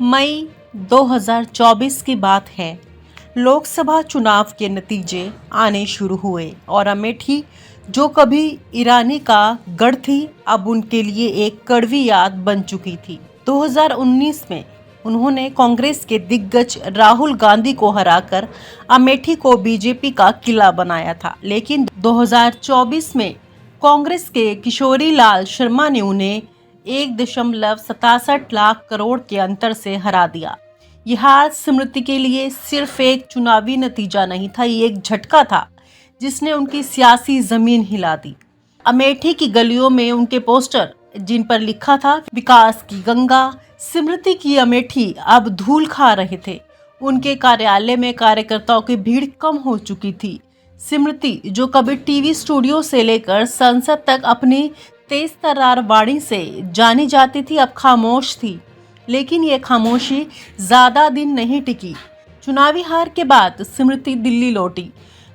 मई 2024 की बात है। लोकसभा चुनाव के नतीजे आने शुरू हुए और अमेठी, जो कभी ईरानी का गढ़ थी, अब उनके लिए एक कड़वी याद बन चुकी थी। 2019 में उन्होंने कांग्रेस के दिग्गज राहुल गांधी को हराकर अमेठी को बीजेपी का किला बनाया था, लेकिन 2024 में कांग्रेस के किशोरी लाल शर्मा ने उन्हें 1.67 लाख करोड़ के अंतर से हरा दिया। यह हार स्मृति के लिए सिर्फ एक चुनावी नतीजा नहीं था, ये एक झटका था जिसने उनकी सियासी जमीन हिला दी। अमेठी की गलियों में उनके पोस्टर, जिन पर लिखा था विकास की गंगा, स्मृति की अमेठी, अब धूल खा रहे थे। उनके कार्यालय में कार्यकर्ताओं की भीड़ कम हो चुकी थी। स्मृति, जो कभी टीवी स्टूडियो से लेकर संसद तक अपनी तेज तर्रार वाणी से जानी जाती थी, अब खामोश थी। लेकिन ये खामोशी ज्यादा दिन नहीं टिकी। चुनावी हार के बाद स्मृति दिल्ली लौटी।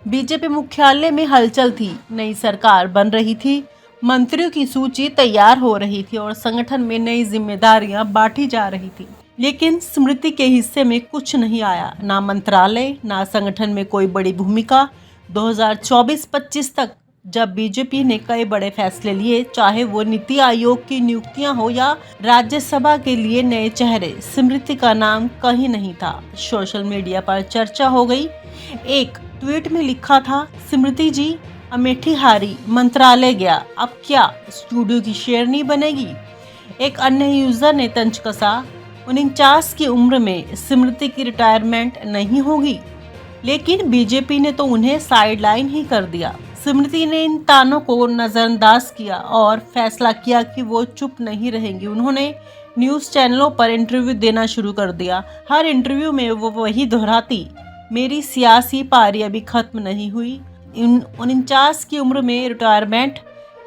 बीजेपी मुख्यालय में हलचल थी, नई सरकार बन रही थी, मंत्रियों की सूची तैयार हो रही थी और संगठन में नई जिम्मेदारियां बांटी जा रही थी। लेकिन स्मृति के हिस्से में कुछ नहीं आया, ना मंत्रालय, ना संगठन में कोई बड़ी भूमिका। 2024-25 तक जब बीजेपी ने कई बड़े फैसले लिए, चाहे वो नीति आयोग की नियुक्तियां हो या राज्यसभा के लिए नए चेहरे, स्मृति का नाम कहीं नहीं था। सोशल मीडिया पर चर्चा हो गई। एक ट्वीट में लिखा था, स्मृति जी, अमेठी हारी, मंत्रालय गया, अब क्या स्टूडियो की शेरनी बनेगी। एक अन्य यूजर ने तंज कसा, 49 की उम्र में स्मृति की रिटायरमेंट नहीं होगी। लेकिन बीजेपी ने तो उन्हें साइडलाइन ही कर दिया। स्मृति ने इन तानों को नजरअंदाज किया और फैसला किया कि वो चुप नहीं रहेंगी। उन्होंने न्यूज़ चैनलों पर इंटरव्यू देना शुरू कर दिया। हर इंटरव्यू में वो वही दोहराती, मेरी सियासी पारी अभी खत्म नहीं हुई। 49 की उम्र में रिटायरमेंट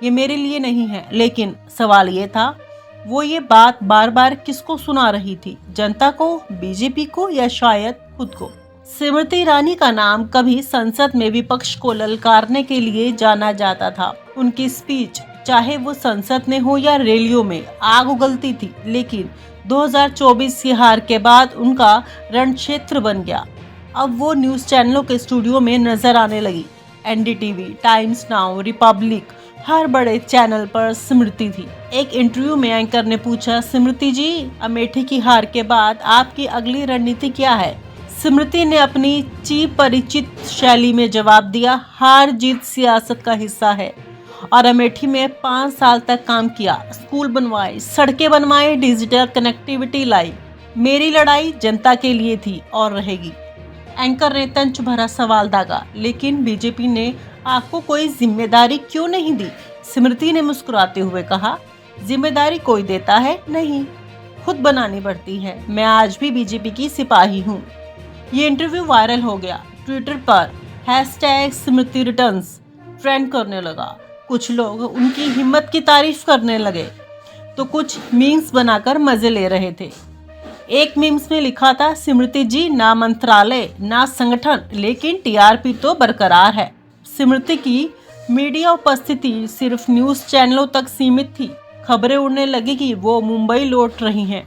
ये मेरे लिए नहीं है। लेकिन सवाल ये था, वो ये बात बार बार किसको सुना रही थी? जनता को, बीजेपी को, या शायद खुद को? स्मृति ईरानी का नाम कभी संसद में विपक्ष को ललकारने के लिए जाना जाता था। उनकी स्पीच, चाहे वो संसद में हो या रैलियों में, आग उगलती थी। लेकिन 2024 की हार के बाद उनका रण क्षेत्र बन गया। अब वो न्यूज़ चैनलों के स्टूडियो में नजर आने लगी। एनडीटीवी, टाइम्स नाउ, रिपब्लिक, हर बड़े चैनल पर स्मृति थी। एक इंटरव्यू में एंकर ने पूछा, स्मृति जी, अमेठी की हार के बाद आपकी अगली रणनीति क्या है? स्मृति ने अपनी चीप परिचित शैली में जवाब दिया, हार जीत सियासत का हिस्सा है। और अमेठी में 5 साल तक काम किया, स्कूल बनवाए, सड़कें बनवाए, डिजिटल कनेक्टिविटी लाई। मेरी लड़ाई जनता के लिए थी और रहेगी। एंकर ने तंज भरा सवाल दागा, लेकिन बीजेपी ने आपको कोई जिम्मेदारी क्यों नहीं दी? स्मृति ने मुस्कुराते हुए कहा, जिम्मेदारी कोई देता है नहीं, खुद बनानी पड़ती है। मैं आज भी बीजेपी की सिपाही हूँ। ये इंटरव्यू वायरल हो गया। ट्विटर पर #स्मृति रिटर्न्स ट्रेंड करने लगा। कुछ लोग उनकी हिम्मत की तारीफ करने लगे तो कुछ मीम्स बनाकर मजे ले रहे थे। एक मीम्स में लिखा था, स्मृति जी, ना मंत्रालय ना संगठन, लेकिन टीआरपी तो बरकरार है। स्मृति की मीडिया उपस्थिति सिर्फ न्यूज़ चैनलों तक सीमित थी। खबरें उड़ने लगी कि वो मुंबई लौट रही हैं।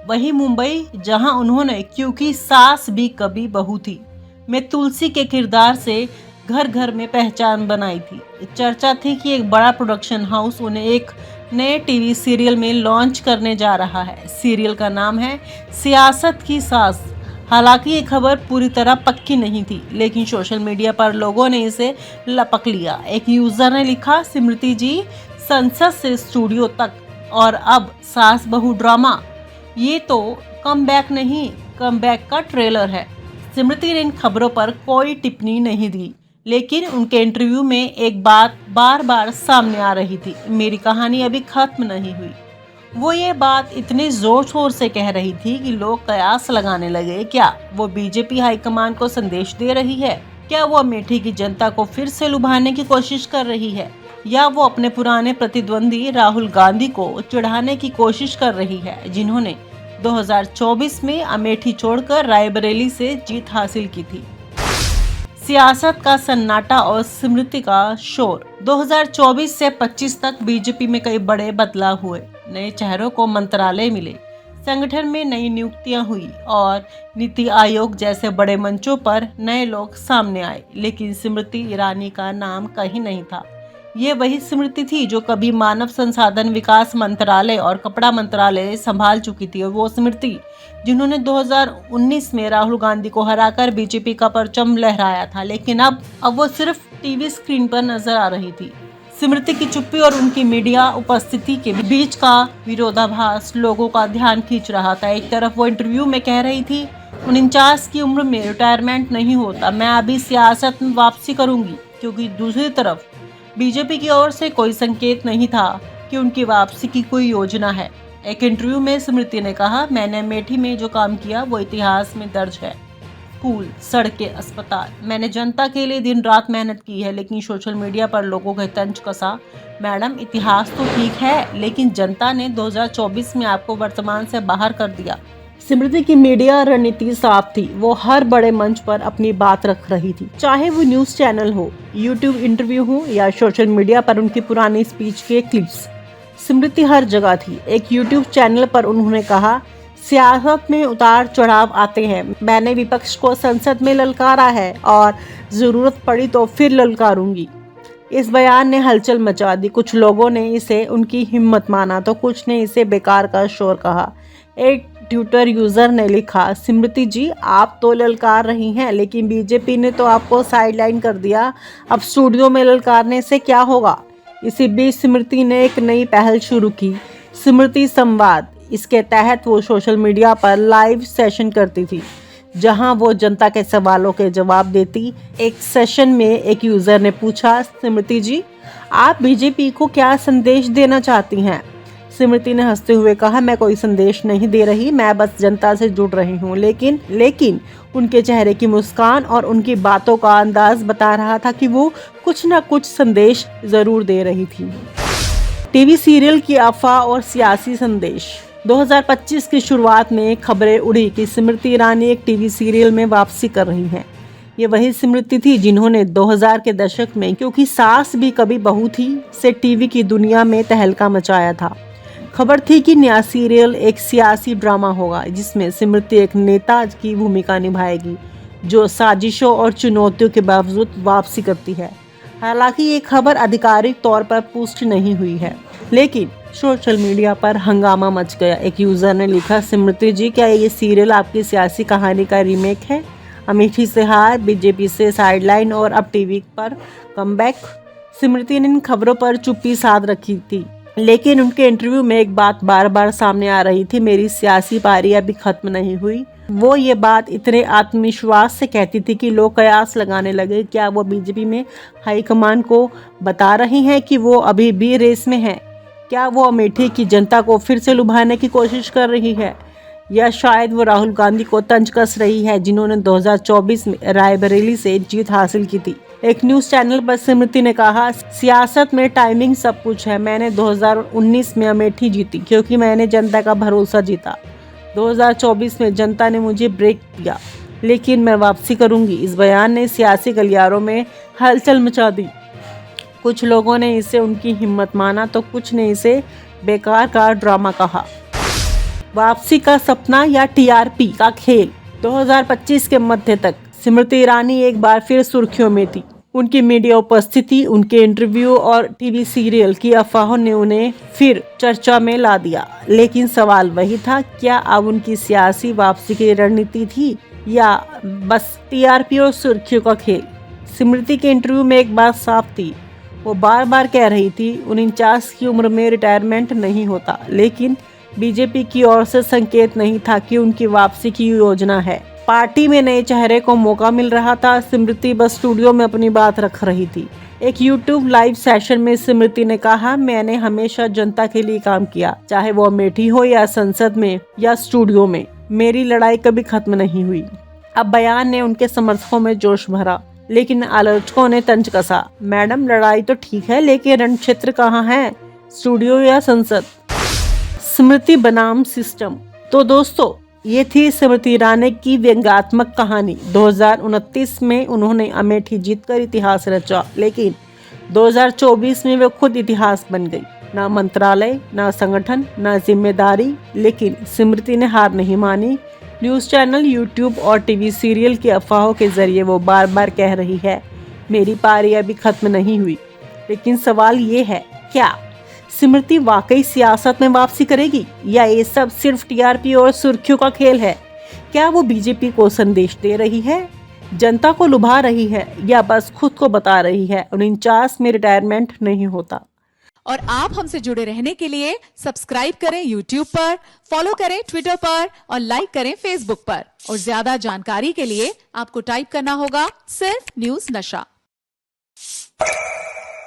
वही मुंबई जहां उन्होंने क्योंकि सास भी कभी बहू थी में तुलसी के किरदार से घर घर में पहचान बनाई थी। चर्चा थी कि एक बड़ा प्रोडक्शन हाउस उन्हें एक नए टीवी सीरियल में लॉन्च करने जा रहा है। सीरियल का नाम है सियासत की सास। हालांकि ये खबर पूरी तरह पक्की नहीं थी, लेकिन सोशल मीडिया पर लोगों ने इसे लपक लिया। एक यूजर ने लिखा, स्मृति जी, संसद से स्टूडियो तक और अब सास बहू ड्रामा, ये तो कमबैक नहीं, कमबैक का ट्रेलर है। स्मृति ने इन खबरों पर कोई टिप्पणी नहीं दी, लेकिन उनके इंटरव्यू में एक बात बार बार सामने आ रही थी, मेरी कहानी अभी खत्म नहीं हुई। वो ये बात इतने जोर शोर से कह रही थी कि लोग कयास लगाने लगे, क्या वो बीजेपी हाईकमान को संदेश दे रही है? क्या वो अमेठी की जनता को फिर से लुभाने की कोशिश कर रही है, या वो अपने पुराने प्रतिद्वंदी राहुल गांधी को चिढ़ाने की कोशिश कर रही है, जिन्होंने 2024 में अमेठी छोड़कर रायबरेली से जीत हासिल की थी। सियासत का सन्नाटा और स्मृति का शोर। 2024 से 25 तक बीजेपी में कई बड़े बदलाव हुए। नए चेहरों को मंत्रालय मिले, संगठन में नई नियुक्तियां हुई और नीति आयोग जैसे बड़े मंचों पर नए लोग सामने आए, लेकिन स्मृति ईरानी का नाम कहीं नहीं था। ये वही स्मृति थी जो कभी मानव संसाधन विकास मंत्रालय और कपड़ा मंत्रालय संभाल चुकी थी, और वो स्मृति जिन्होंने 2019 में राहुल गांधी को हराकर बीजेपी का परचम लहराया था, लेकिन अब वो सिर्फ टीवी स्क्रीन पर नजर आ रही थी। स्मृति की चुप्पी और उनकी मीडिया उपस्थिति के बीच का विरोधाभास लोगों का ध्यान खींच रहा था। एक तरफ वो इंटरव्यू में कह रही थी 49 की उम्र में रिटायरमेंट नहीं होता, मैं अभी सियासत में वापसी करूंगी, क्योंकि दूसरी तरफ बीजेपी की ओर से कोई संकेत नहीं था कि उनकी वापसी की कोई योजना है। एक इंटरव्यू में स्मृति ने कहा, मैंने अमेठी में जो काम किया वो इतिहास में दर्ज है। स्कूल, सड़कें, अस्पताल, मैंने जनता के लिए दिन रात मेहनत की है, लेकिन सोशल मीडिया पर लोगों के तंज कसा, मैडम इतिहास तो ठीक है, लेकिन जनता ने 2024 में आपको वर्तमान से बाहर कर दिया। स्मृति की मीडिया रणनीति साफ थी, वो हर बड़े मंच पर अपनी बात रख रही थी, चाहे वो न्यूज चैनल हो, यूट्यूब इंटरव्यू हो या सोशल मीडिया पर उनकी पुरानी स्पीच के क्लिप्स। स्मृति हर जगह थी। एक यूट्यूब चैनल पर उन्होंने कहा, सियासत में उतार चढ़ाव आते हैं, मैंने विपक्ष को संसद में ललकारा है और जरूरत पड़ी तो फिर ललकारूंगी। इस बयान ने हलचल मचा दी। कुछ लोगों ने इसे उनकी हिम्मत माना तो कुछ ने इसे बेकार का शोर कहा। एक ट्विटर यूजर ने लिखा, स्मृति जी आप तो ललकार रही हैं, लेकिन बीजेपी ने तो आपको साइडलाइन कर दिया, अब स्टूडियो में ललकारने से क्या होगा। इसी बीच स्मृति ने एक नई पहल शुरू की, स्मृति संवाद। इसके तहत वो सोशल मीडिया पर लाइव सेशन करती थी, जहां वो जनता के सवालों के जवाब देती। एक सेशन में एक यूजर ने पूछा, स्मृति जी आप बीजेपी को क्या संदेश देना चाहती हैं। स्मृति ने हंसते हुए कहा, मैं कोई संदेश नहीं दे रही, मैं बस जनता से जुड़ रही हूँ। लेकिन उनके चेहरे की मुस्कान और उनकी बातों का अंदाज बता रहा था कि वो कुछ न कुछ संदेश जरूर दे रही थी। टीवी सीरियल की अफवाह और सियासी संदेश। 2025 की शुरुआत में खबरें उड़ी कि स्मृति ईरानी एक टीवी सीरियल में वापसी कर रही हैं। ये वही स्मृति थी जिन्होंने 2000 के दशक में क्योंकि सास भी कभी बहू थी से टीवी की दुनिया में तहलका मचाया था। खबर थी कि नया सीरियल एक सियासी ड्रामा होगा जिसमें स्मृति एक नेता की भूमिका निभाएगी जो साजिशों और चुनौतियों के बावजूद वापसी करती है। हालांकि ये खबर आधिकारिक तौर पर पुष्टि नहीं हुई है, लेकिन सोशल मीडिया पर हंगामा मच गया। एक यूजर ने लिखा, स्मृति जी क्या ये सीरियल आपकी सियासी कहानी का रीमेक है? अमेठी से हार, बीजेपी से साइडलाइन और अब टीवी पर कमबैक। स्मृति ने इन खबरों पर चुप्पी साध रखी थी, लेकिन उनके इंटरव्यू में एक बात बार बार सामने आ रही थी, मेरी सियासी पारी अभी खत्म नहीं हुई। वो ये बात इतने आत्मविश्वास से कहती थी कि लोग कयास लगाने लगे, क्या वो बीजेपी में हाईकमान को बता रही हैं कि वो अभी भी रेस में है? क्या वो अमेठी की जनता को फिर से लुभाने की कोशिश कर रही है, या शायद वो राहुल गांधी को तंज कस रही है जिन्होंने 2024 में रायबरेली से जीत हासिल की थी। एक न्यूज चैनल पर स्मृति ने कहा, सियासत में टाइमिंग सब कुछ है, मैंने 2019 में अमेठी जीती क्योंकि मैंने जनता का भरोसा जीता। 2024 में जनता ने मुझे ब्रेक दिया, लेकिन मैं वापसी करूंगी। इस बयान ने सियासी गलियारों में हलचल मचा दी। कुछ लोगों ने इसे उनकी हिम्मत माना तो कुछ ने इसे बेकार का ड्रामा कहा। वापसी का सपना या टीआरपी का खेल। 2025 के मध्य तक स्मृति ईरानी एक बार फिर सुर्खियों में थी। उनकी मीडिया उपस्थिति, उनके इंटरव्यू और टीवी सीरियल की अफवाहों ने उन्हें फिर चर्चा में ला दिया। लेकिन सवाल वही था, क्या अब उनकी सियासी वापसी की रणनीति थी या बस टीआरपी और सुर्खियों का खेल? स्मृति के इंटरव्यू में एक बात साफ थी, वो बार बार कह रही थी 49 की उम्र में रिटायरमेंट नहीं होता, लेकिन बीजेपी की ओर से संकेत नहीं था कि उनकी वापसी की योजना है। पार्टी में नए चेहरे को मौका मिल रहा था, स्मृति बस स्टूडियो में अपनी बात रख रही थी। एक यूट्यूब लाइव सेशन में स्मृति ने कहा, मैंने हमेशा जनता के लिए काम किया, चाहे वो अमेठी हो या संसद में या स्टूडियो में, मेरी लड़ाई कभी खत्म नहीं हुई। अब बयान ने उनके समर्थकों में जोश भरा, लेकिन आलोचकों ने तंज कसा, मैडम लड़ाई तो ठीक है, लेकिन रण क्षेत्र कहाँ है, स्टूडियो या संसद? स्मृति बनाम सिस्टम। तो दोस्तों, ये थी स्मृति ईरानी की व्यंग्यात्मक कहानी। 2029 में उन्होंने अमेठी जीतकर इतिहास रचा, लेकिन 2024 में वे खुद इतिहास बन गई। ना मंत्रालय, ना संगठन, ना जिम्मेदारी, लेकिन स्मृति ने हार नहीं मानी। न्यूज़ चैनल, यूट्यूब और टीवी सीरियल की अफवाहों के जरिए वो बार बार कह रही है, मेरी पारी अभी खत्म नहीं हुई। लेकिन सवाल ये है, क्या स्मृति वाकई सियासत में वापसी करेगी या ये सब सिर्फ टीआरपी और सुर्खियों का खेल है? क्या वो बीजेपी को संदेश दे रही है, जनता को लुभा रही है, या बस खुद को बता रही है 49 में रिटायरमेंट नहीं होता? और आप हमसे जुड़े रहने के लिए सब्सक्राइब करें YouTube पर, फॉलो करें ट्विटर पर और लाइक करें Facebook पर। और ज्यादा जानकारी के लिए आपको टाइप करना होगा सिर्फ न्यूज़ नशा।